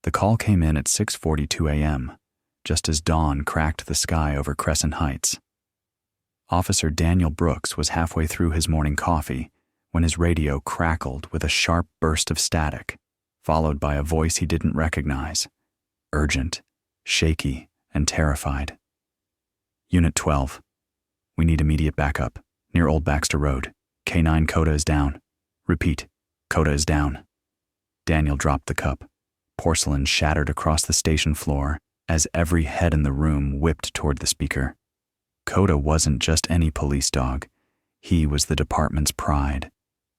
The call came in at 6:42 a.m., just as dawn cracked the sky over Crescent Heights. Officer Daniel Brooks was halfway through his morning coffee when his radio crackled with a sharp burst of static, followed by a voice he didn't recognize, urgent, shaky, and terrified. Unit 12. We need immediate backup, near Old Baxter Road. K9 Koda is down. Repeat, Koda is down. Daniel dropped the cup. Porcelain shattered across the station floor as every head in the room whipped toward the speaker. Koda wasn't just any police dog. He was the department's pride.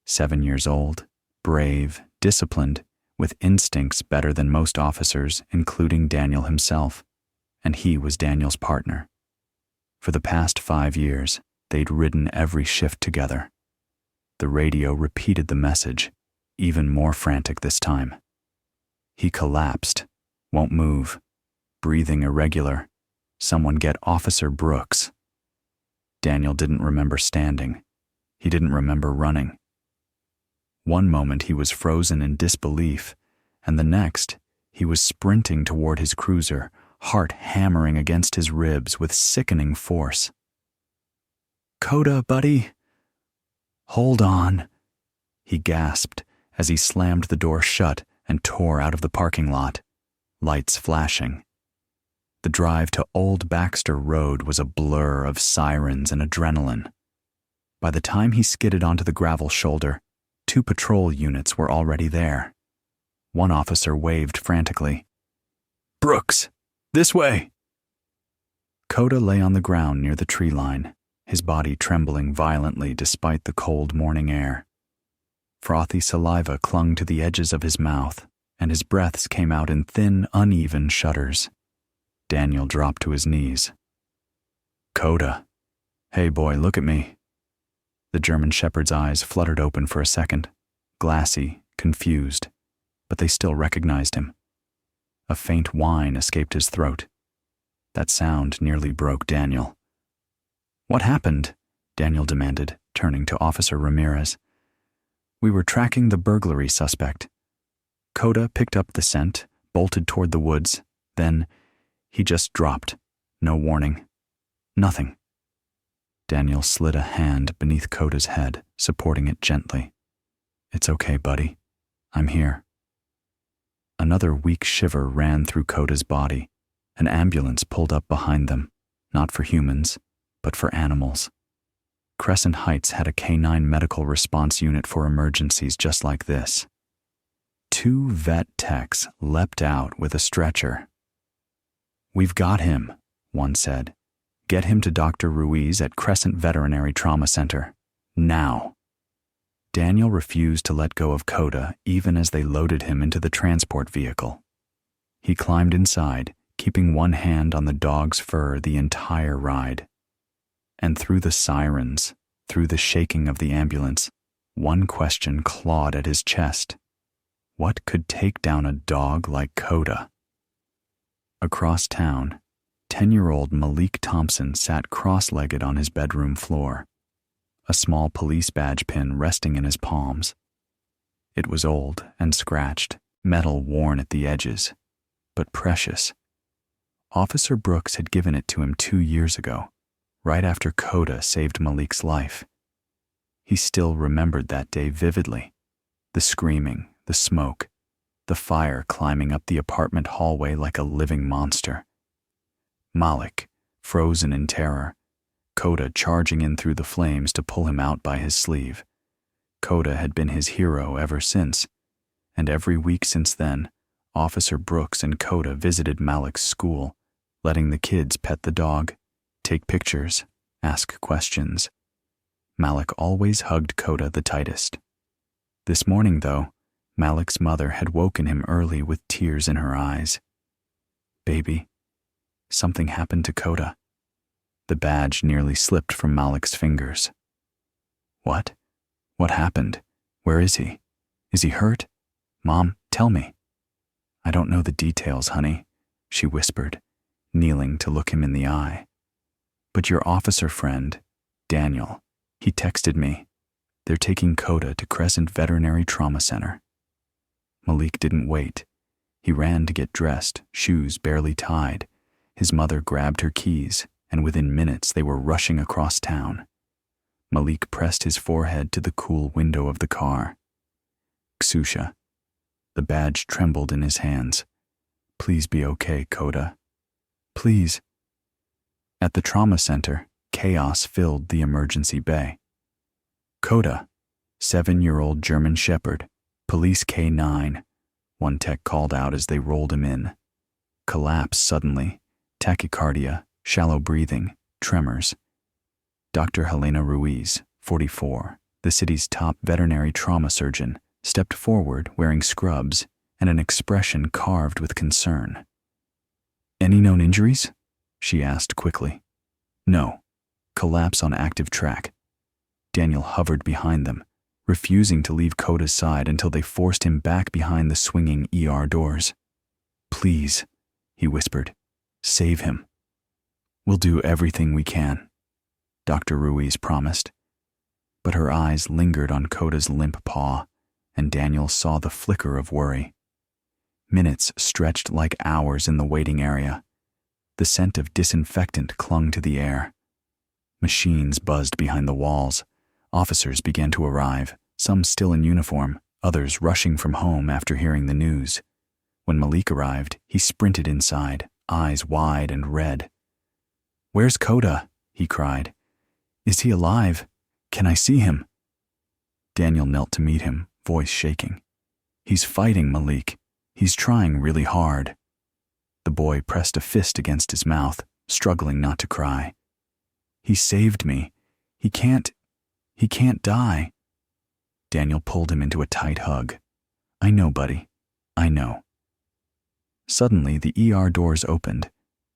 7 years old, brave, disciplined, with instincts better than most officers, including Daniel himself. And he was Daniel's partner. For the past 5 years, they'd ridden every shift together. The radio repeated the message, even more frantic this time. He collapsed, won't move, breathing irregular. Someone get Officer Brooks. Daniel didn't remember standing. He didn't remember running. One moment he was frozen in disbelief, and the next he was sprinting toward his cruiser, heart hammering against his ribs with sickening force. "Koda, buddy." "Hold on," he gasped as he slammed the door shut and tore out of the parking lot, lights flashing. The drive to Old Baxter Road was a blur of sirens and adrenaline. By the time he skidded onto the gravel shoulder, 2 patrol units were already there. One officer waved frantically. "Brooks, this way!" Koda lay on the ground near the tree line, his body trembling violently despite the cold morning air. Frothy saliva clung to the edges of his mouth, and his breaths came out in thin, uneven shudders. Daniel dropped to his knees. "Koda. Hey boy, look at me." The German shepherd's eyes fluttered open for a second, glassy, confused, but they still recognized him. A faint whine escaped his throat. That sound nearly broke Daniel. "What happened?" Daniel demanded, turning to Officer Ramirez. "We were tracking the burglary suspect." Koda picked up the scent, bolted toward the woods, then he just dropped. No warning. Nothing. Daniel slid a hand beneath Koda's head, supporting it gently. "It's okay, buddy. I'm here." Another weak shiver ran through Koda's body. An ambulance pulled up behind them, not for humans, but for animals. Crescent Heights had a K9 medical response unit for emergencies just like this. 2 vet techs leapt out with a stretcher. "We've got him," one said. "Get him to Dr. Ruiz at Crescent Veterinary Trauma Center. Now." Daniel refused to let go of Koda even as they loaded him into the transport vehicle. He climbed inside, keeping one hand on the dog's fur the entire ride. And through the sirens, through the shaking of the ambulance, one question clawed at his chest. What could take down a dog like Koda? Across town, 10-year-old Malik Thompson sat cross-legged on his bedroom floor, a small police badge pin resting in his palms. It was old and scratched, metal worn at the edges, but precious. Officer Brooks had given it to him 2 years ago, right after Koda saved Malik's life. He still remembered that day vividly. The screaming, the smoke, the fire climbing up the apartment hallway like a living monster. Malik, frozen in terror, Koda charging in through the flames to pull him out by his sleeve. Koda had been his hero ever since, and every week since then, Officer Brooks and Koda visited Malik's school, letting the kids pet the dog, take pictures, ask questions. Malik always hugged Koda the tightest. This morning, though, Malik's mother had woken him early with tears in her eyes. "Baby, something happened to Koda." The badge nearly slipped from Malik's fingers. "What? What happened? Where is he? Is he hurt? Mom, tell me." "I don't know the details, honey," she whispered, kneeling to look him in the eye. "But your officer friend, Daniel, he texted me. They're taking Koda to Crescent Veterinary Trauma Center." Malik didn't wait. He ran to get dressed, shoes barely tied. His mother grabbed her keys, and within minutes they were rushing across town. Malik pressed his forehead to the cool window of the car. Ksusha. The badge trembled in his hands. Please be okay, Koda. Please. At the trauma center, chaos filled the emergency bay. Koda, 7-year-old German Shepherd, Police K9, one tech called out as they rolled him in. Collapse suddenly, tachycardia, shallow breathing, tremors. Dr. Helena Ruiz, 44, the city's top veterinary trauma surgeon, stepped forward wearing scrubs and an expression carved with concern. Any known injuries? She asked quickly. No. Collapse on active track. Daniel hovered behind them, refusing to leave Koda's side until they forced him back behind the swinging ER doors. Please, he whispered, save him. We'll do everything we can, Dr. Ruiz promised. But her eyes lingered on Koda's limp paw, and Daniel saw the flicker of worry. Minutes stretched like hours in the waiting area. The scent of disinfectant clung to the air. Machines buzzed behind the walls. Officers began to arrive, some still in uniform, others rushing from home after hearing the news. When Malik arrived, he sprinted inside, eyes wide and red. Where's Koda? He cried. Is he alive? Can I see him? Daniel knelt to meet him, voice shaking. He's fighting, Malik. He's trying really hard. The boy pressed a fist against his mouth, struggling not to cry. He saved me. He can't die. Daniel pulled him into a tight hug. I know, buddy. I know. Suddenly, the ER doors opened.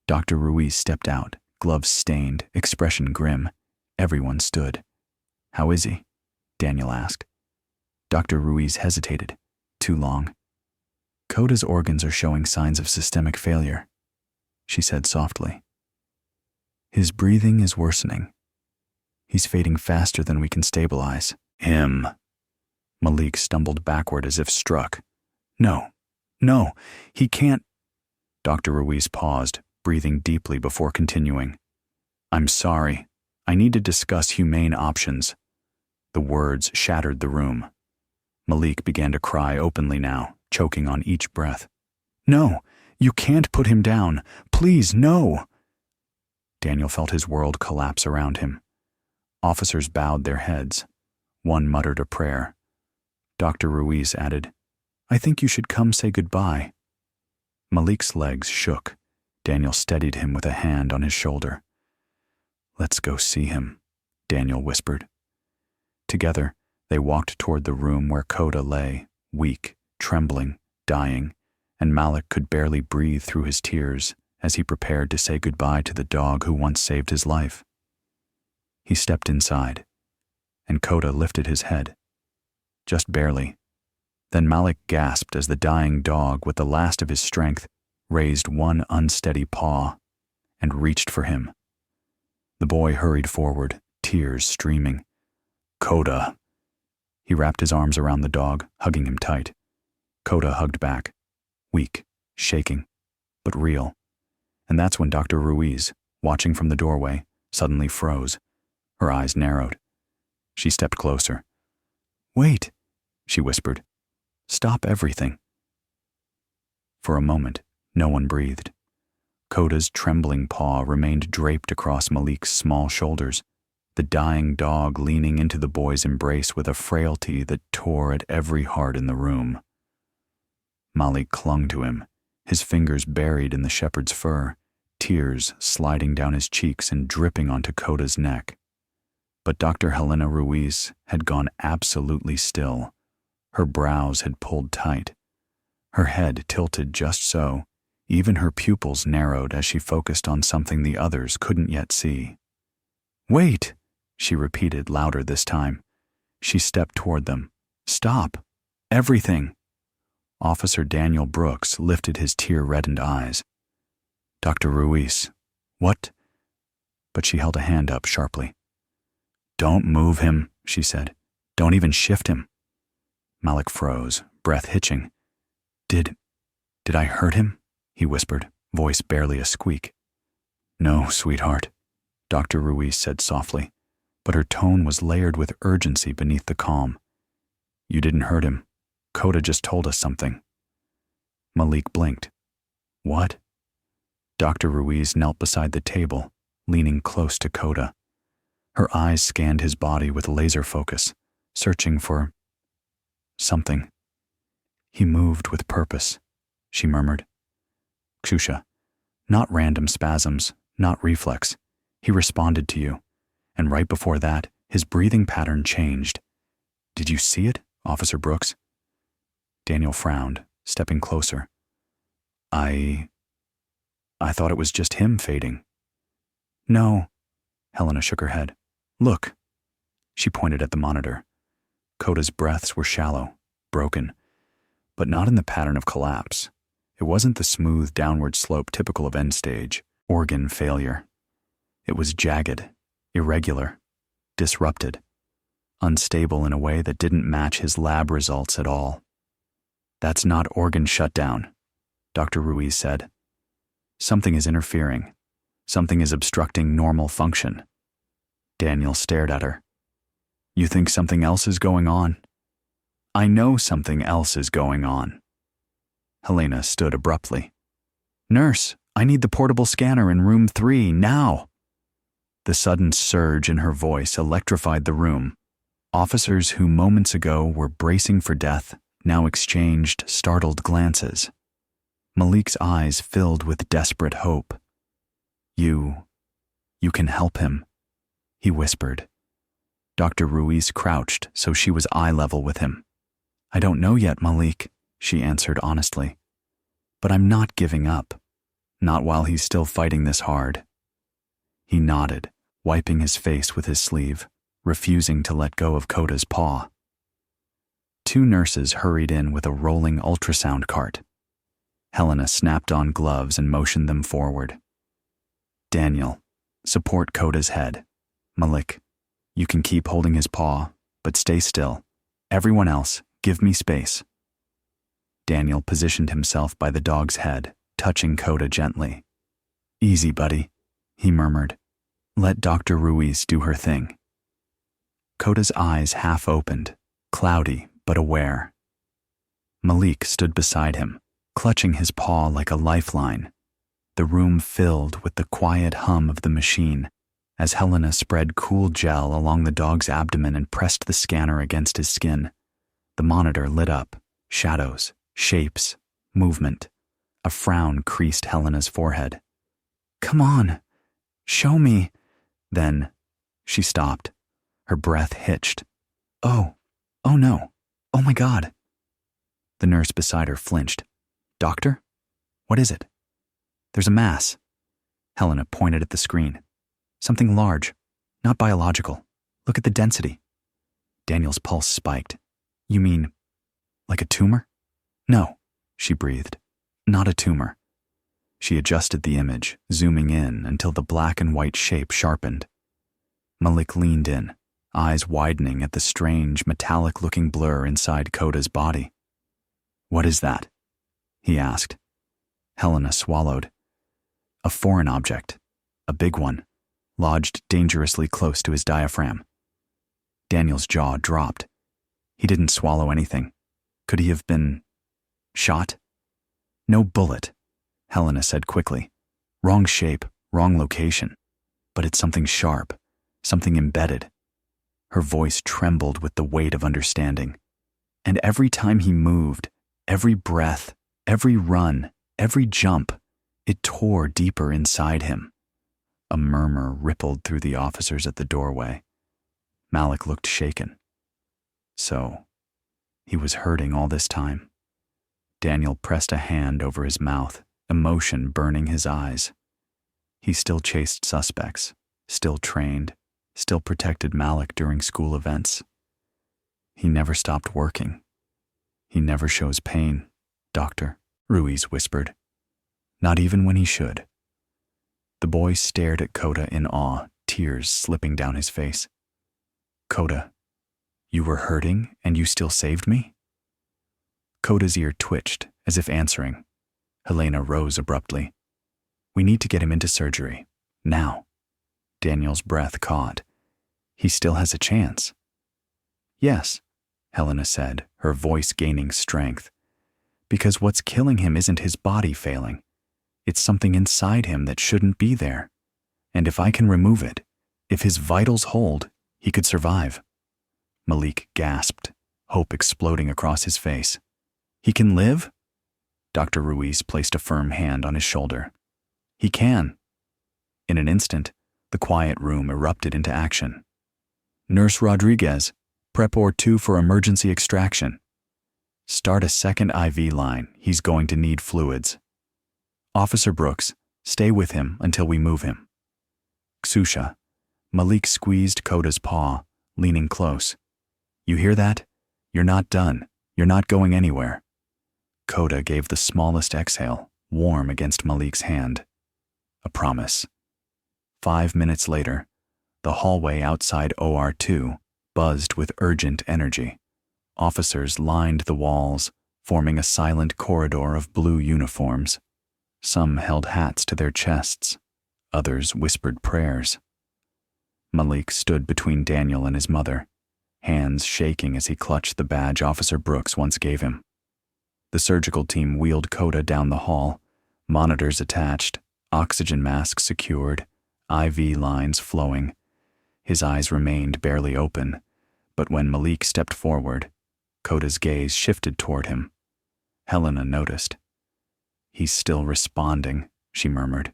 Dr. Ruiz stepped out, gloves stained, expression grim. Everyone stood. How is he? Daniel asked. Dr. Ruiz hesitated. Too long. Koda's organs are showing signs of systemic failure, she said softly. His breathing is worsening. He's fading faster than we can stabilize him. Malik stumbled backward as if struck. No, he can't. Dr. Ruiz paused, breathing deeply before continuing. I'm sorry. I need to discuss humane options. The words shattered the room. Malik began to cry openly now, choking on each breath. No, you can't put him down. Please, no. Daniel felt his world collapse around him. Officers bowed their heads. One muttered a prayer. Dr. Ruiz added, I think you should come say goodbye. Malik's legs shook. Daniel steadied him with a hand on his shoulder. Let's go see him, Daniel whispered. Together, they walked toward the room where Koda lay, weak, trembling, dying, and Malik could barely breathe through his tears as he prepared to say goodbye to the dog who once saved his life. He stepped inside, and Koda lifted his head. Just barely. Then Malik gasped as the dying dog, with the last of his strength, raised one unsteady paw and reached for him. The boy hurried forward, tears streaming. Koda. He wrapped his arms around the dog, hugging him tight. Koda hugged back, weak, shaking, but real. And that's when Dr. Ruiz, watching from the doorway, suddenly froze. Her eyes narrowed. She stepped closer. Wait, she whispered. Stop everything. For a moment, no one breathed. Koda's trembling paw remained draped across Malik's small shoulders, the dying dog leaning into the boy's embrace with a frailty that tore at every heart in the room. Malik clung to him, his fingers buried in the shepherd's fur, tears sliding down his cheeks and dripping onto Koda's neck. But Dr. Helena Ruiz had gone absolutely still. Her brows had pulled tight. Her head tilted just so. Even her pupils narrowed as she focused on something the others couldn't yet see. Wait, she repeated louder this time. She stepped toward them. Stop. Everything. Officer Daniel Brooks lifted his tear-reddened eyes. Dr. Ruiz, what? But she held a hand up sharply. Don't move him, she said. Don't even shift him. Malik froze, breath hitching. Did Did I hurt him? He whispered, voice barely a squeak. No, sweetheart, Dr. Ruiz said softly, but her tone was layered with urgency beneath the calm. You didn't hurt him. Koda just told us something. Malik blinked. What? Dr. Ruiz knelt beside the table, leaning close to Koda. Her eyes scanned his body with laser focus, searching for something. He moved with purpose, she murmured. Kshusha, not random spasms, not reflex. He responded to you, and right before that, his breathing pattern changed. Did you see it, Officer Brooks? Daniel frowned, stepping closer. I thought it was just him fading. No, Helena shook her head. Look. She pointed at the monitor. Koda's breaths were shallow, broken, but not in the pattern of collapse. It wasn't the smooth downward slope typical of end-stage organ failure. It was jagged, irregular, disrupted, unstable in a way that didn't match his lab results at all. That's not organ shutdown, Dr. Ruiz said. Something is interfering. Something is obstructing normal function. Daniel stared at her. You think something else is going on? I know something else is going on. Helena stood abruptly. Nurse, I need the portable scanner in room 3, now. The sudden surge in her voice electrified the room. Officers who moments ago were bracing for death now exchanged startled glances. Malik's eyes filled with desperate hope. You can help him, he whispered. Dr. Ruiz crouched so she was eye level with him. I don't know yet, Malik, she answered honestly. But I'm not giving up. Not while he's still fighting this hard. He nodded, wiping his face with his sleeve, refusing to let go of Koda's paw. 2 nurses hurried in with a rolling ultrasound cart. Helena snapped on gloves and motioned them forward. Daniel, support Koda's head. Malik, you can keep holding his paw, but stay still. Everyone else, give me space. Daniel positioned himself by the dog's head, touching Koda gently. Easy, buddy, he murmured. Let Dr. Ruiz do her thing. Koda's eyes half opened, cloudy but aware. Malik stood beside him, clutching his paw like a lifeline. The room filled with the quiet hum of the machine as Helena spread cool gel along the dog's abdomen and pressed the scanner against his skin. The monitor lit up, shadows, shapes, movement. A frown creased Helena's forehead. Come on, show me. Then she stopped. Her breath hitched. Oh no, oh my God. The nurse beside her flinched. Doctor? What is it? There's a mass. Helena pointed at the screen. Something large, not biological. Look at the density. Daniel's pulse spiked. You mean, like a tumor? No, she breathed. Not a tumor. She adjusted the image, zooming in until the black and white shape sharpened. Malik leaned in, eyes widening at the strange, metallic-looking blur inside Koda's body. What is that? He asked. Helena swallowed. A foreign object, a big one, lodged dangerously close to his diaphragm. Daniel's jaw dropped. He didn't swallow anything. Could he have been shot? No bullet, Helena said quickly. Wrong shape, wrong location. But it's something sharp, something embedded. Her voice trembled with the weight of understanding. And every time he moved, every breath, every run, every jump, it tore deeper inside him. A murmur rippled through the officers at the doorway. Malik looked shaken. So, he was hurting all this time. Daniel pressed a hand over his mouth, emotion burning his eyes. He still chased suspects, still trained, still protected Malik during school events. He never stopped working. He never shows pain, Doctor, Ruiz whispered. Not even when he should. The boy stared at Koda in awe, tears slipping down his face. Koda, you were hurting and you still saved me? Koda's ear twitched, as if answering. Helena rose abruptly. We need to get him into surgery. Now. Daniel's breath caught. He still has a chance. Yes, Helena said, her voice gaining strength. Because what's killing him isn't his body failing. It's something inside him that shouldn't be there. And if I can remove it, if his vitals hold, he could survive. Malik gasped, hope exploding across his face. He can live? Dr. Ruiz placed a firm hand on his shoulder. He can. In an instant, the quiet room erupted into action. Nurse Rodriguez, prep Or 2 for emergency extraction. Start a second IV line. He's going to need fluids. Officer Brooks, stay with him until we move him. Xusha. Malik squeezed Koda's paw, leaning close. You hear that? You're not done. You're not going anywhere. Koda gave the smallest exhale, warm against Malik's hand. A promise. 5 minutes later, the hallway outside OR 2 buzzed with urgent energy. Officers lined the walls, forming a silent corridor of blue uniforms. Some held hats to their chests. Others whispered prayers. Malik stood between Daniel and his mother, hands shaking as he clutched the badge Officer Brooks once gave him. The surgical team wheeled Koda down the hall, monitors attached, oxygen masks secured, IV lines flowing. His eyes remained barely open, but when Malik stepped forward, Koda's gaze shifted toward him. Helena noticed. He's still responding, she murmured.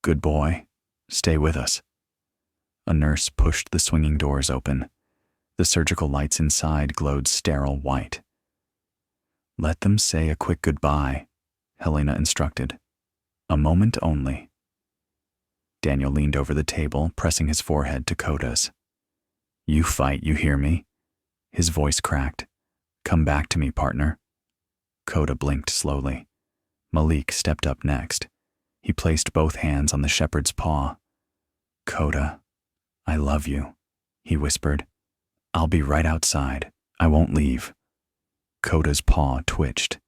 Good boy. Stay with us. A nurse pushed the swinging doors open. The surgical lights inside glowed sterile white. Let them say a quick goodbye, Helena instructed. A moment only. Daniel leaned over the table, pressing his forehead to Koda's. You fight, you hear me? His voice cracked. Come back to me, partner. Koda blinked slowly. Malik stepped up next. He placed both hands on the shepherd's paw. Koda, I love you, he whispered. I'll be right outside. I won't leave. Koda's paw twitched,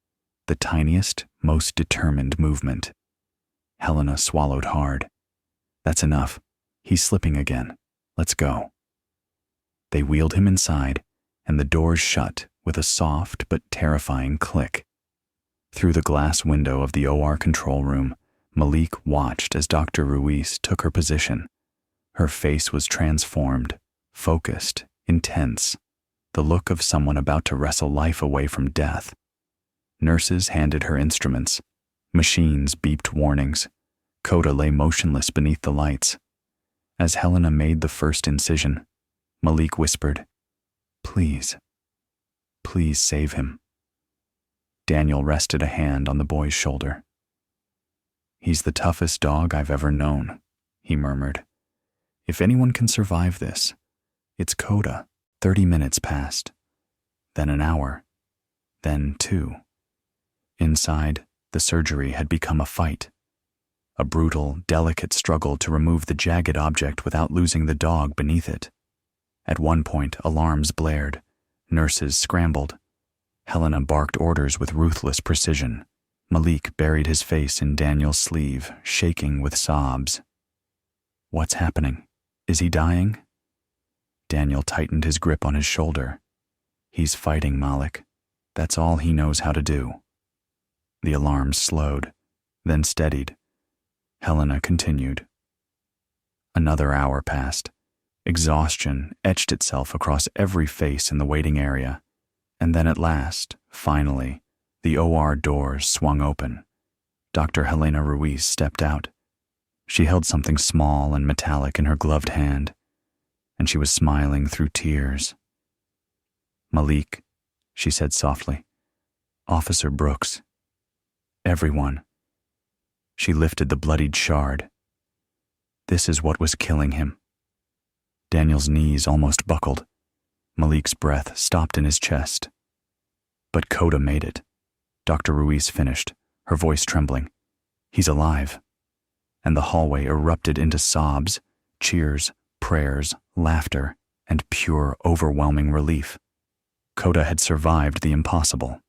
the tiniest, most determined movement. Helena swallowed hard. That's enough. He's slipping again. Let's go. They wheeled him inside, and the doors shut with a soft but terrifying click. Through the glass window of the OR control room, Malik watched as Dr. Ruiz took her position. Her face was transformed, focused, intense, the look of someone about to wrestle life away from death. Nurses handed her instruments. Machines beeped warnings. Koda lay motionless beneath the lights. As Helena made the first incision, Malik whispered, Please, please save him. Daniel rested a hand on the boy's shoulder. He's the toughest dog I've ever known, he murmured. If anyone can survive this, it's Koda. 30 minutes passed, then an hour, then 2. Inside, the surgery had become a fight. A brutal, delicate struggle to remove the jagged object without losing the dog beneath it. At one point, alarms blared. Nurses scrambled. Helena barked orders with ruthless precision. Malik buried his face in Daniel's sleeve, shaking with sobs. What's happening? Is he dying? Daniel tightened his grip on his shoulder. He's fighting, Malik. That's all he knows how to do. The alarms slowed, then steadied. Helena continued. Another hour passed. Exhaustion etched itself across every face in the waiting area. And then at last, finally, the OR doors swung open. Dr. Helena Ruiz stepped out. She held something small and metallic in her gloved hand, and she was smiling through tears. Malik, she said softly. Officer Brooks. Everyone. She lifted the bloodied shard. This is what was killing him. Daniel's knees almost buckled. Malik's breath stopped in his chest. But Koda made it. Dr. Ruiz finished, her voice trembling. He's alive. And the hallway erupted into sobs, cheers, prayers, laughter, and pure, overwhelming relief. Koda had survived the impossible.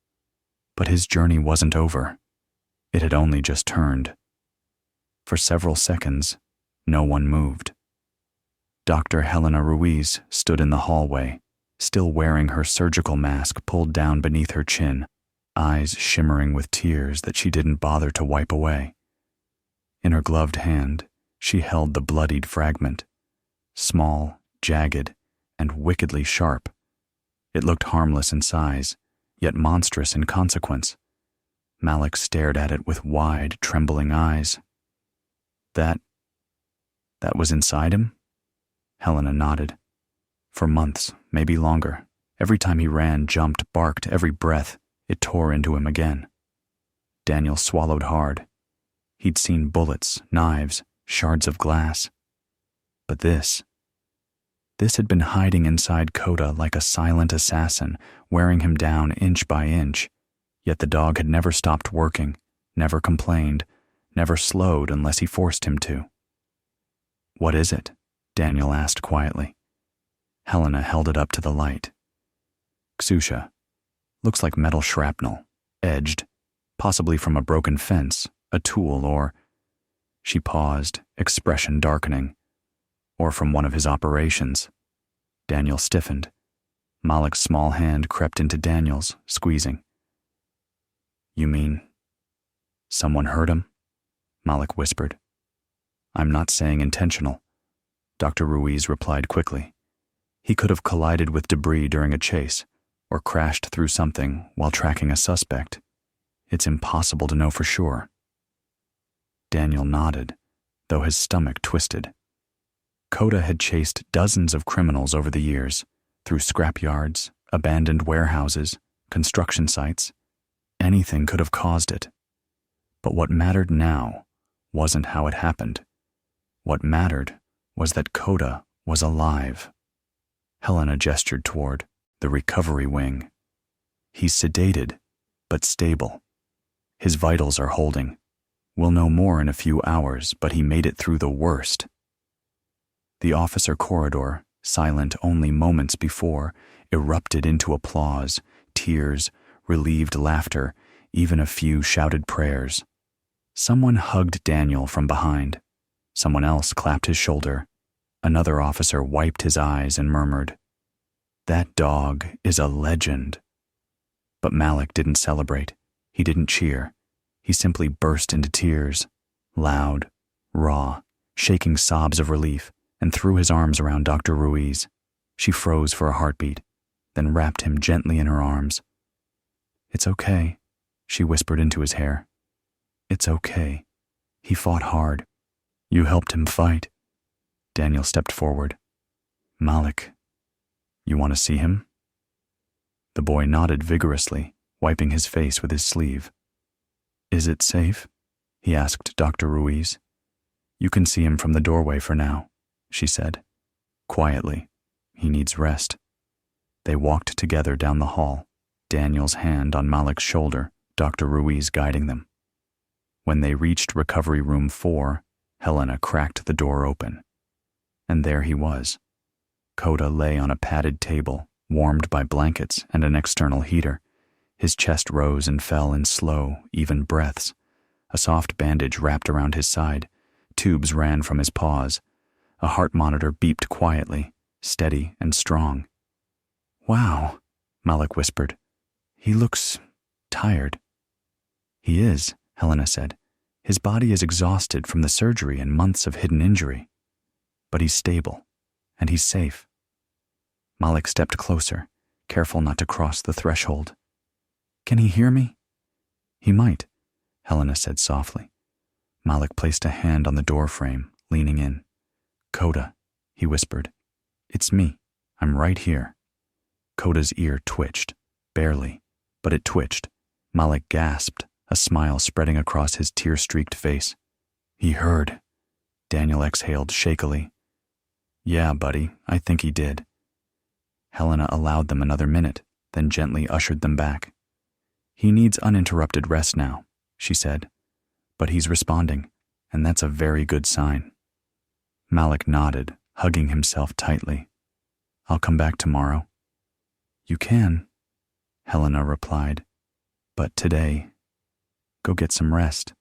But his journey wasn't over. It had only just turned. For several seconds, no one moved. Dr. Helena Ruiz stood in the hallway, still wearing her surgical mask pulled down beneath her chin, eyes shimmering with tears that she didn't bother to wipe away. In her gloved hand, she held the bloodied fragment, small, jagged, and wickedly sharp. It looked harmless in size, yet monstrous in consequence. Malik stared at it with wide, trembling eyes. That was inside him? Helena nodded. For months, maybe longer, every time he ran, jumped, barked, every breath, it tore into him again. Daniel swallowed hard. He'd seen bullets, knives, shards of glass. But this had been hiding inside Koda like a silent assassin, wearing him down inch by inch. Yet the dog had never stopped working, never complained, never slowed unless he forced him to. "What is it?" Daniel asked quietly. Helena held it up to the light. "Xusha. Looks like metal shrapnel, edged, possibly from a broken fence, a tool, or..." She paused, expression darkening. "Or from one of his operations." Daniel stiffened. Malik's small hand crept into Daniel's, squeezing. "You mean someone hurt him?" Malik whispered. "I'm not saying intentional," Dr. Ruiz replied quickly. "He could have collided with debris during a chase, or crashed through something while tracking a suspect. It's impossible to know for sure." Daniel nodded, though his stomach twisted. Koda had chased dozens of criminals over the years, through scrapyards, abandoned warehouses, construction sites. Anything could have caused it. But what mattered now wasn't how it happened. What mattered was that Koda was alive. Helena gestured toward the recovery wing. "He's sedated, but stable. His vitals are holding. We'll know more in a few hours, but he made it through the worst." The officer corridor, silent only moments before, erupted into applause, tears, relieved laughter, even a few shouted prayers. Someone hugged Daniel from behind. Someone else clapped his shoulder. Another officer wiped his eyes and murmured, "That dog is a legend." But Malik didn't celebrate. He didn't cheer. He simply burst into tears, loud, raw, shaking sobs of relief, and threw his arms around Dr. Ruiz. She froze for a heartbeat, then wrapped him gently in her arms. "It's okay," she whispered into his hair. "It's okay. He fought hard. You helped him fight." Daniel stepped forward. "Malik, you want to see him?" The boy nodded vigorously, wiping his face with his sleeve. "Is it safe?" he asked Dr. Ruiz. "You can see him from the doorway for now," she said. "Quietly. He needs rest." They walked together down the hall, Daniel's hand on Malik's shoulder, Dr. Ruiz guiding them. When they reached Recovery Room 4, Helena cracked the door open. And there he was. Koda lay on a padded table, warmed by blankets and an external heater. His chest rose and fell in slow, even breaths. A soft bandage wrapped around his side. Tubes ran from his paws. A heart monitor beeped quietly, steady and strong. "Wow," Malik whispered. "He looks tired." "He is," Helena said. "His body is exhausted from the surgery and months of hidden injury. But he's stable, and he's safe." Malik stepped closer, careful not to cross the threshold. "Can he hear me?" "He might," Helena said softly. Malik placed a hand on the door frame, leaning in. "Koda," he whispered. "It's me. I'm right here." Koda's ear twitched, barely, but it twitched. Malik gasped, a smile spreading across his tear-streaked face. "He heard." Daniel exhaled shakily. "Yeah, buddy, I think he did." Helena allowed them another minute, then gently ushered them back. "He needs uninterrupted rest now," she said. "But he's responding, and that's a very good sign." Malik nodded, hugging himself tightly. "I'll come back tomorrow." "You can," Helena replied. "But today, Go get some rest.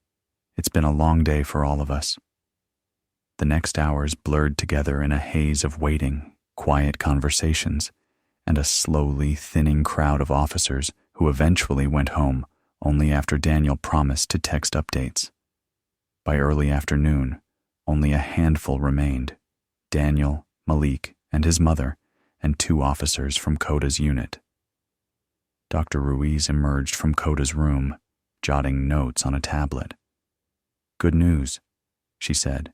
It's been a long day for all of us." The next hours blurred together in a haze of waiting, quiet conversations, and a slowly thinning crowd of officers who eventually went home only after Daniel promised to text updates. By early afternoon, only a handful remained: Daniel, Malik, and his mother, and 2 officers from Koda's unit. Dr. Ruiz emerged from Koda's room, jotting notes on a tablet. "Good news," she said.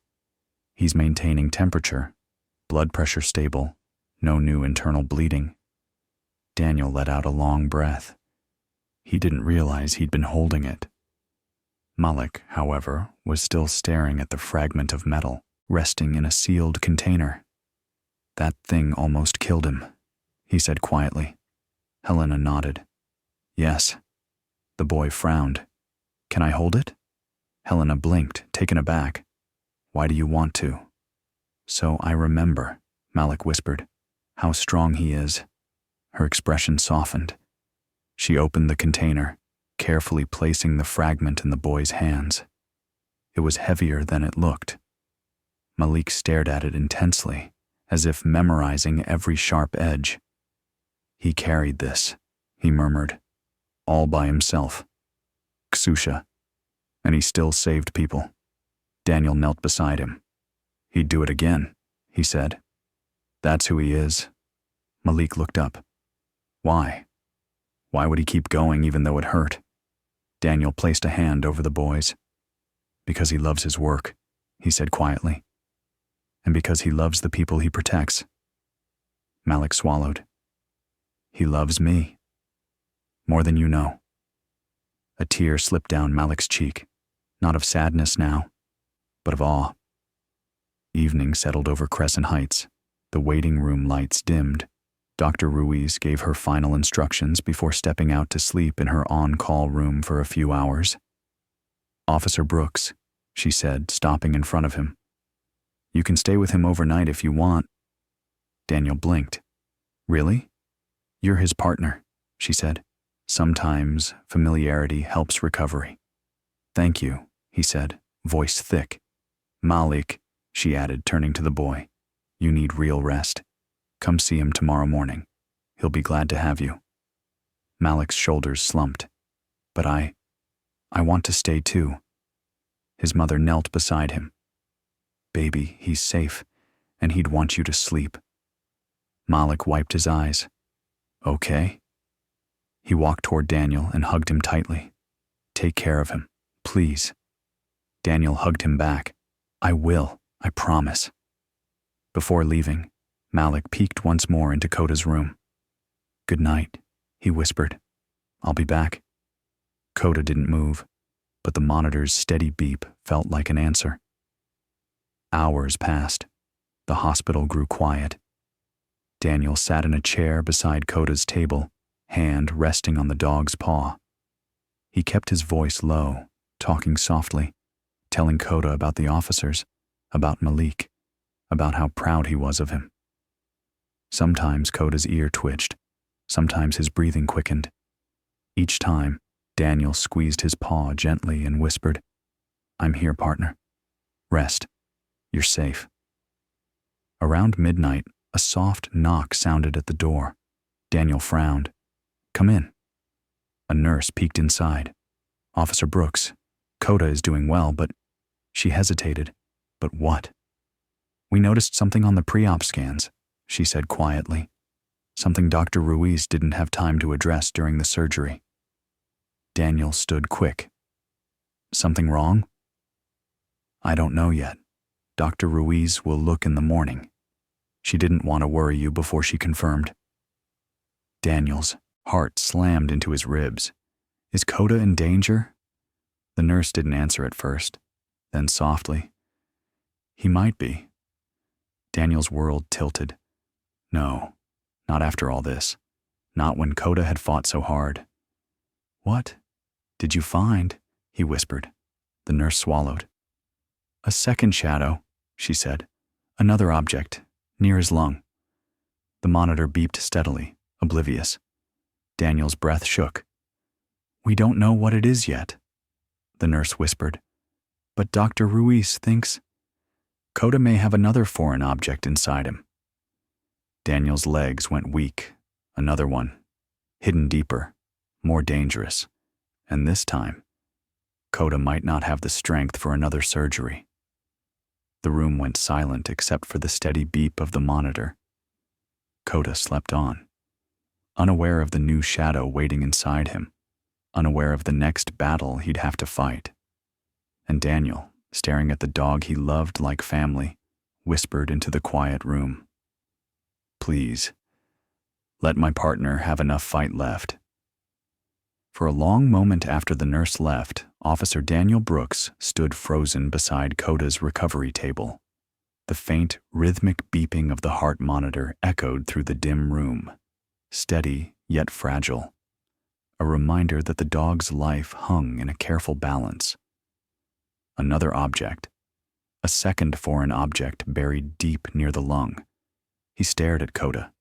"He's maintaining temperature, blood pressure stable, no new internal bleeding." Daniel let out a long breath. He didn't realize he'd been holding it. Malik, however, was still staring at the fragment of metal resting in a sealed container. "That thing almost killed him," he said quietly. Helena nodded. "Yes." The boy frowned. "Can I hold it?" Helena blinked, taken aback. "Why do you want to?" "So I remember," Malik whispered. "How strong he is." Her expression softened. She opened the container, carefully placing the fragment in the boy's hands. It was heavier than it looked. Malik stared at it intensely, as if memorizing every sharp edge. "He carried this," he murmured, "all by himself. Xusha. And he still saved people." Daniel knelt beside him. "He'd do it again," he said. "That's who he is." Malik looked up. "Why? Why would he keep going even though it hurt?" Daniel placed a hand over the boy's. "Because he loves his work," he said quietly. "And because he loves the people he protects." Malik swallowed. "He loves me. More than you know." A tear slipped down Malik's cheek, not of sadness now, but of awe. Evening settled over Crescent Heights. The waiting room lights dimmed. Dr. Ruiz gave her final instructions before stepping out to sleep in her on-call room for a few hours. "Officer Brooks," she said, stopping in front of him. "You can stay with him overnight if you want." Daniel blinked. "Really?" "You're his partner," she said. "Sometimes familiarity helps recovery." "Thank you," he said, voice thick. "Malik," she added, turning to the boy, "you need real rest. Come see him tomorrow morning. He'll be glad to have you." Malik's shoulders slumped. "But I want to stay too." His mother knelt beside him. "Baby, he's safe, and he'd want you to sleep." Malik wiped his eyes. "Okay." He walked toward Daniel and hugged him tightly. "Take care of him, please." Daniel hugged him back. "I will, I promise." Before leaving, Malik peeked once more into Koda's room. "Good night," he whispered. "I'll be back." Koda didn't move, but the monitor's steady beep felt like an answer. Hours passed. The hospital grew quiet. Daniel sat in a chair beside Koda's table, hand resting on the dog's paw. He kept his voice low, talking softly, telling Koda about the officers, about Malik, about how proud he was of him. Sometimes Koda's ear twitched, sometimes his breathing quickened. Each time, Daniel squeezed his paw gently and whispered, "I'm here, partner. Rest. You're safe." Around midnight, a soft knock sounded at the door. Daniel frowned. "Come in." A nurse peeked inside. "Officer Brooks, Koda is doing well, but..." She hesitated. "But what?" "We noticed something on the pre-op scans," she said quietly. "Something Dr. Ruiz didn't have time to address during the surgery." Daniel stood quick. "Something wrong?" "I don't know yet. Dr. Ruiz will look in the morning. She didn't want to worry you before she confirmed." Daniel's heart slammed into his ribs. "Is Koda in danger?" The nurse didn't answer at first, then softly, "He might be." Daniel's world tilted. No, not after all this. Not when Koda had fought so hard. "What did you find?" he whispered. The nurse swallowed. "A second shadow," she said. "Another object, near his lung." The monitor beeped steadily, oblivious. Daniel's breath shook. "We don't know what it is yet." the nurse whispered. But Dr. Ruiz thinks Koda may have another foreign object inside him. Daniel's legs went weak. Another one, hidden deeper, more dangerous. And this time, Koda might not have the strength for another surgery. The room went silent except for the steady beep of the monitor. Koda slept on, unaware of the new shadow waiting inside him, unaware of the next battle he'd have to fight. And Daniel, staring at the dog he loved like family, whispered into the quiet room, "Please, let my partner have enough fight left." For a long moment after the nurse left, Officer Daniel Brooks stood frozen beside Koda's recovery table. The faint, rhythmic beeping of the heart monitor echoed through the dim room, steady yet fragile, a reminder that the dog's life hung in a careful balance. Another object, a second foreign object buried deep near the lung. He stared at Koda,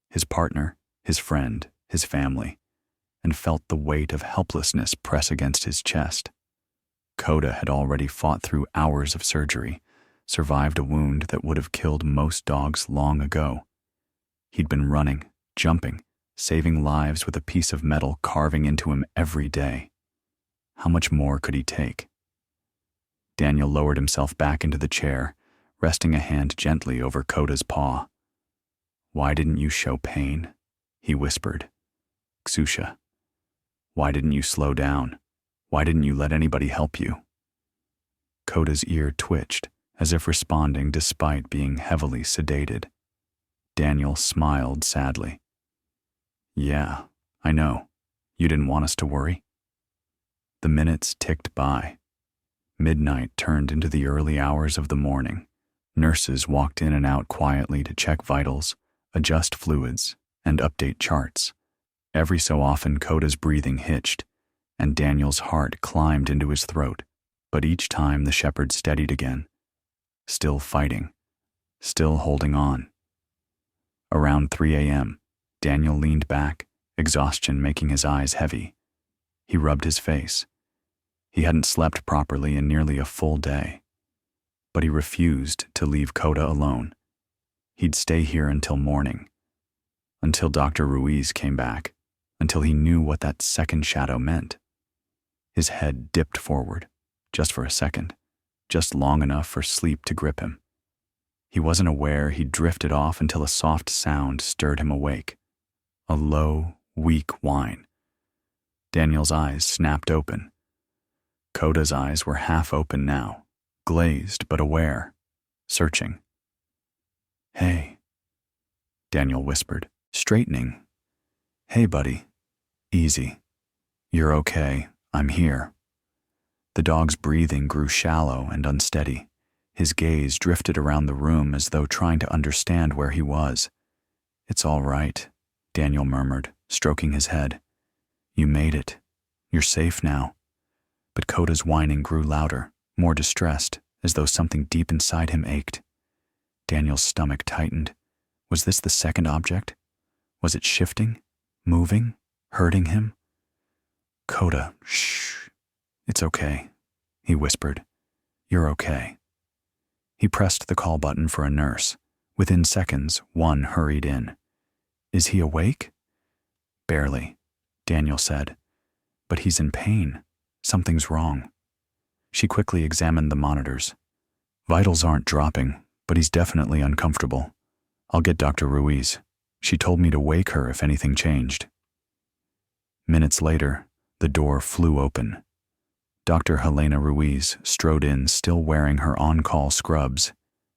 his partner, his friend, his family, and felt the weight of helplessness press against his chest. Koda had already fought through hours of surgery, survived a wound that would have killed most dogs long ago. He'd been running, jumping, saving lives with a piece of metal carving into him every day. How much more could he take? Daniel lowered himself back into the chair, resting a hand gently over Koda's paw. "Why didn't you show pain?" he whispered. "Xusha, why didn't you slow down? Why didn't you let anybody help you?" Koda's ear twitched, as if responding despite being heavily sedated. Daniel smiled sadly. "Yeah, I know. You didn't want us to worry?" The minutes ticked by. Midnight turned into the early hours of the morning. Nurses walked in and out quietly to check vitals, adjust fluids, and update charts. Every so often, Koda's breathing hitched, and Daniel's heart climbed into his throat, but each time the shepherd steadied again, still fighting, still holding on. Around 3 a.m., Daniel leaned back, exhaustion making his eyes heavy. He rubbed his face. He hadn't slept properly in nearly a full day, but he refused to leave Koda alone. He'd stay here until morning, until Dr. Ruiz came back, until he knew what that second shadow meant. His head dipped forward, just for a second, just long enough for sleep to grip him. He wasn't aware he'd drifted off until a soft sound stirred him awake, a low, weak whine. Daniel's eyes snapped open. Koda's eyes were half open now, glazed but aware, searching. "Hey," Daniel whispered, straightening. "Hey, buddy. Easy. You're okay. I'm here." The dog's breathing grew shallow and unsteady. His gaze drifted around the room as though trying to understand where he was. "It's all right," Daniel murmured, stroking his head. "You made it. You're safe now." But Koda's whining grew louder, more distressed, as though something deep inside him ached. Daniel's stomach tightened. Was this the second object? Was it shifting, moving, hurting him? "Koda, shh. It's okay," he whispered. "You're okay." He pressed the call button for a nurse. Within seconds, one hurried in. "Is he awake?" "Barely," Daniel said. "But he's in pain. Something's wrong." She quickly examined the monitors. "Vitals aren't dropping, but he's definitely uncomfortable. I'll get Dr. Ruiz. She told me to wake her if anything changed." Minutes later, the door flew open. Dr. Helena Ruiz strode in, still wearing her on-call scrubs,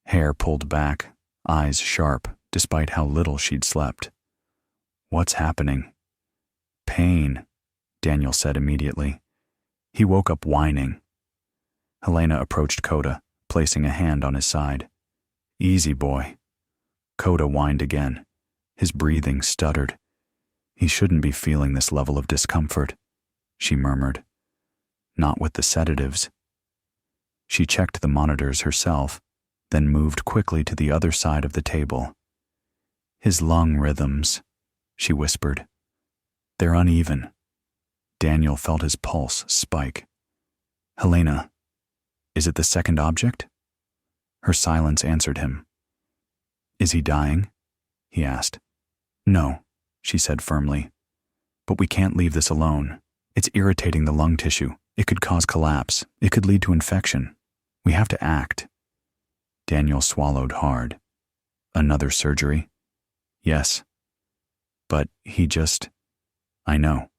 hair pulled back, eyes sharp, despite how little she'd slept. "What's happening?" "Pain," Daniel said immediately. He woke up whining. Helena approached Koda, placing a hand on his side. "Easy, boy." Koda whined again. His breathing stuttered. "He shouldn't be feeling this level of discomfort," she murmured. "Not with the sedatives." She checked the monitors herself, then moved quickly to the other side of the table. "His lung rhythms," she whispered. "They're uneven." Daniel felt his pulse spike. Helena, is it the second object? Her silence answered him. Is he dying? He asked. No, she said firmly. But we can't leave this alone. It's irritating the lung tissue. It could cause collapse. It could lead to infection. We have to act. Daniel swallowed hard. Another surgery? Yes. But I know.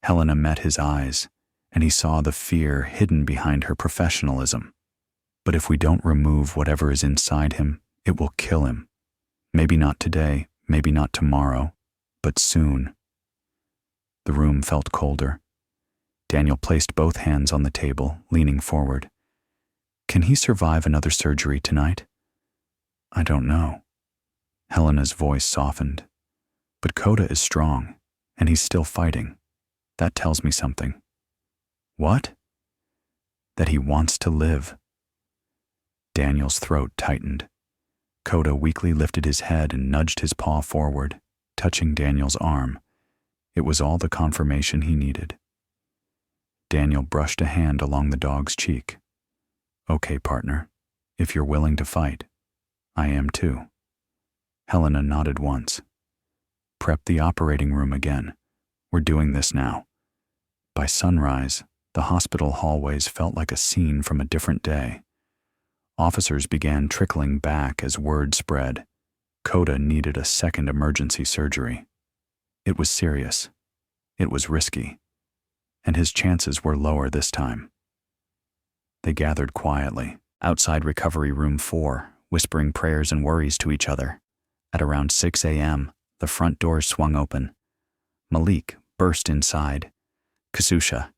Helena met his eyes, and he saw the fear hidden behind her professionalism. But if we don't remove whatever is inside him, it will kill him. Maybe not today, maybe not tomorrow, but soon. The room felt colder. Daniel placed both hands on the table, leaning forward. Can he survive another surgery tonight? I don't know. Helena's voice softened. But Koda is strong, and he's still fighting. That tells me something. What? That he wants to live. Daniel's throat tightened. Koda weakly lifted his head and nudged his paw forward, touching Daniel's arm. It was all the confirmation he needed. Daniel brushed a hand along the dog's cheek. Okay, partner, if you're willing to fight, I am too. Helena nodded once. Prep the operating room again. We're doing this now. By sunrise, the hospital hallways felt like a scene from a different day. Officers began trickling back as word spread. Koda needed a second emergency surgery. It was serious. It was risky. And his chances were lower this time. They gathered quietly, outside Recovery Room 4, whispering prayers and worries to each other. At around 6 a.m., the front doors swung open. Malik burst inside. Kasusha.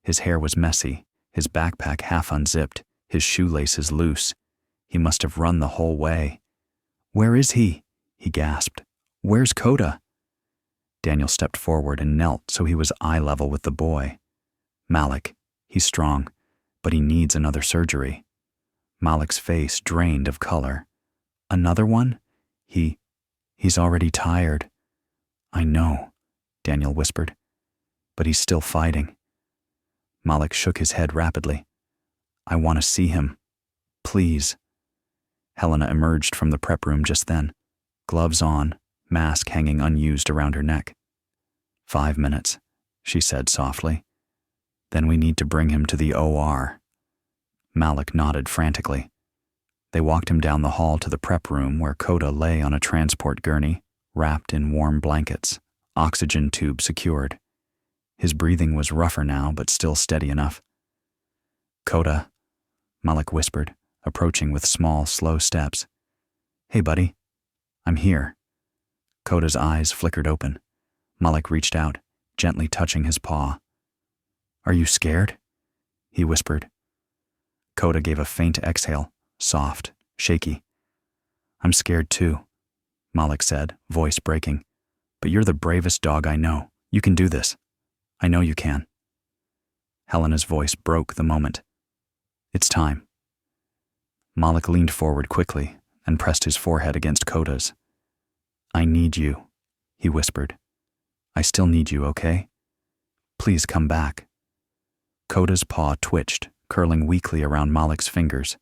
His hair was messy, his backpack half unzipped, his shoelaces loose. He must have run the whole way. Where is he? He gasped. Where's Koda? Daniel stepped forward and knelt so he was eye level with the boy. Malik. He's strong, but he needs another surgery. Malik's face drained of color. Another one? He's already tired. I know, Daniel whispered, but he's still fighting. Malik shook his head rapidly. I want to see him. Please. Helena emerged from the prep room just then, gloves on, mask hanging unused around her neck. 5 minutes, she said softly. Then we need to bring him to the OR. Malik nodded frantically. They walked him down the hall to the prep room where Koda lay on a transport gurney, wrapped in warm blankets, oxygen tube secured. His breathing was rougher now, but still steady enough. Koda, Malik whispered, approaching with small, slow steps. Hey, buddy. I'm here. Koda's eyes flickered open. Malik reached out, gently touching his paw. Are you scared? He whispered. Koda gave a faint exhale, soft, shaky. I'm scared too, Malik said, voice breaking. But you're the bravest dog I know. You can do this. I know you can. Helena's voice broke the moment. It's time. Malik leaned forward quickly and pressed his forehead against Koda's. I need you, he whispered. I still need you, okay? Please come back. Koda's paw twitched, curling weakly around Malik's fingers.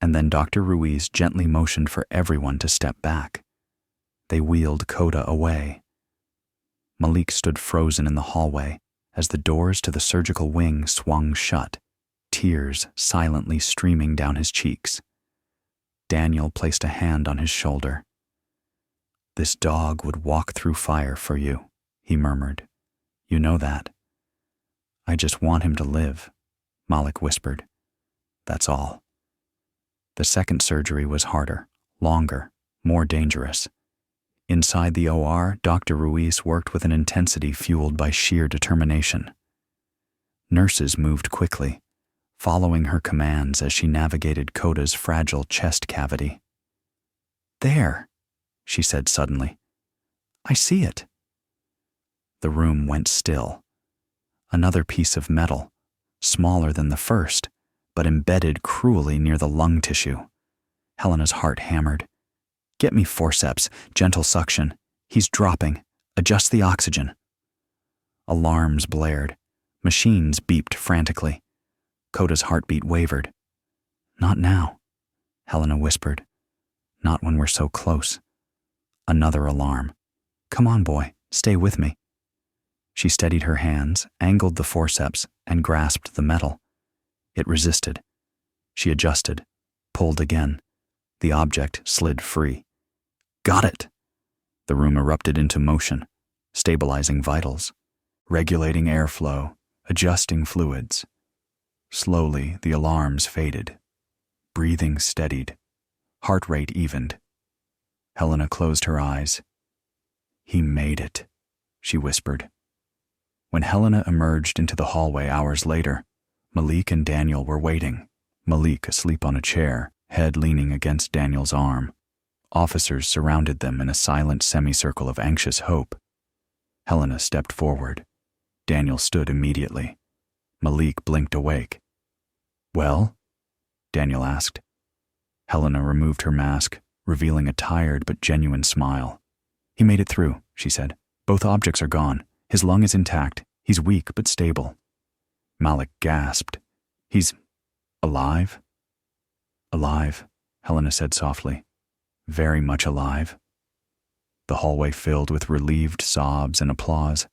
And then Dr. Ruiz gently motioned for everyone to step back. They wheeled Koda away. Malik stood frozen in the hallway as the doors to the surgical wing swung shut, tears silently streaming down his cheeks. Daniel placed a hand on his shoulder. This dog would walk through fire for you, he murmured. You know that. I just want him to live, Malik whispered. That's all. The second surgery was harder, longer, more dangerous. Inside the OR, Dr. Ruiz worked with an intensity fueled by sheer determination. Nurses moved quickly, following her commands as she navigated Koda's fragile chest cavity. There, she said suddenly. I see it. The room went still. Another piece of metal, smaller than the first, but embedded cruelly near the lung tissue. Helena's heart hammered. Get me forceps, gentle suction. He's dropping. Adjust the oxygen. Alarms blared. Machines beeped frantically. Koda's heartbeat wavered. Not now, Helena whispered. Not when we're so close. Another alarm. Come on, boy, stay with me. She steadied her hands, angled the forceps, and grasped the metal. It resisted. She adjusted, pulled again. The object slid free. Got it! The room erupted into motion, stabilizing vitals, regulating airflow, adjusting fluids. Slowly, the alarms faded. Breathing steadied. Heart rate evened. Helena closed her eyes. He made it, she whispered. When Helena emerged into the hallway hours later, Malik and Daniel were waiting, Malik asleep on a chair, head leaning against Daniel's arm. Officers surrounded them in a silent semicircle of anxious hope. Helena stepped forward. Daniel stood immediately. Malik blinked awake. Well? Daniel asked. Helena removed her mask, revealing a tired but genuine smile. He made it through, she said. Both objects are gone. His lung is intact. He's weak but stable. Malik gasped. He's alive? Alive, Helena said softly. Very much alive. The hallway filled with relieved sobs and applause.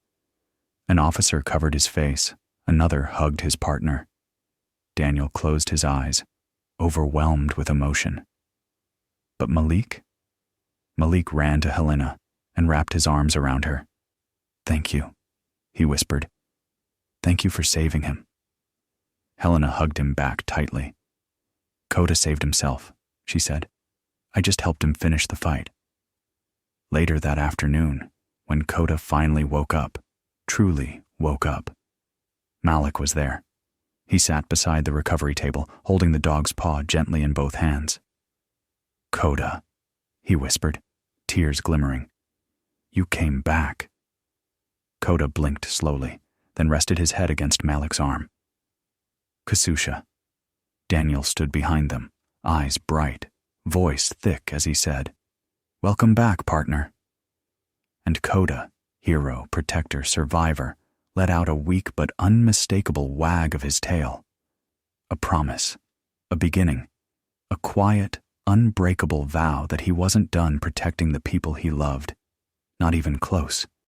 An officer covered his face. Another hugged his partner. Daniel closed his eyes, overwhelmed with emotion. But Malik? Malik ran to Helena and wrapped his arms around her. Thank you, he whispered. Thank you for saving him. Helena hugged him back tightly. Koda saved himself, she said. I just helped him finish the fight. Later that afternoon, when Koda finally woke up, truly woke up, Malik was there. He sat beside the recovery table, holding the dog's paw gently in both hands. Koda, he whispered, tears glimmering. You came back. Koda blinked slowly, then rested his head against Malik's arm. Kasusha. Daniel stood behind them, eyes bright, voice thick as he said, Welcome back, partner. And Koda, hero, protector, survivor, let out a weak but unmistakable wag of his tail. A promise, a beginning, a quiet, unbreakable vow that he wasn't done protecting the people he loved, not even close.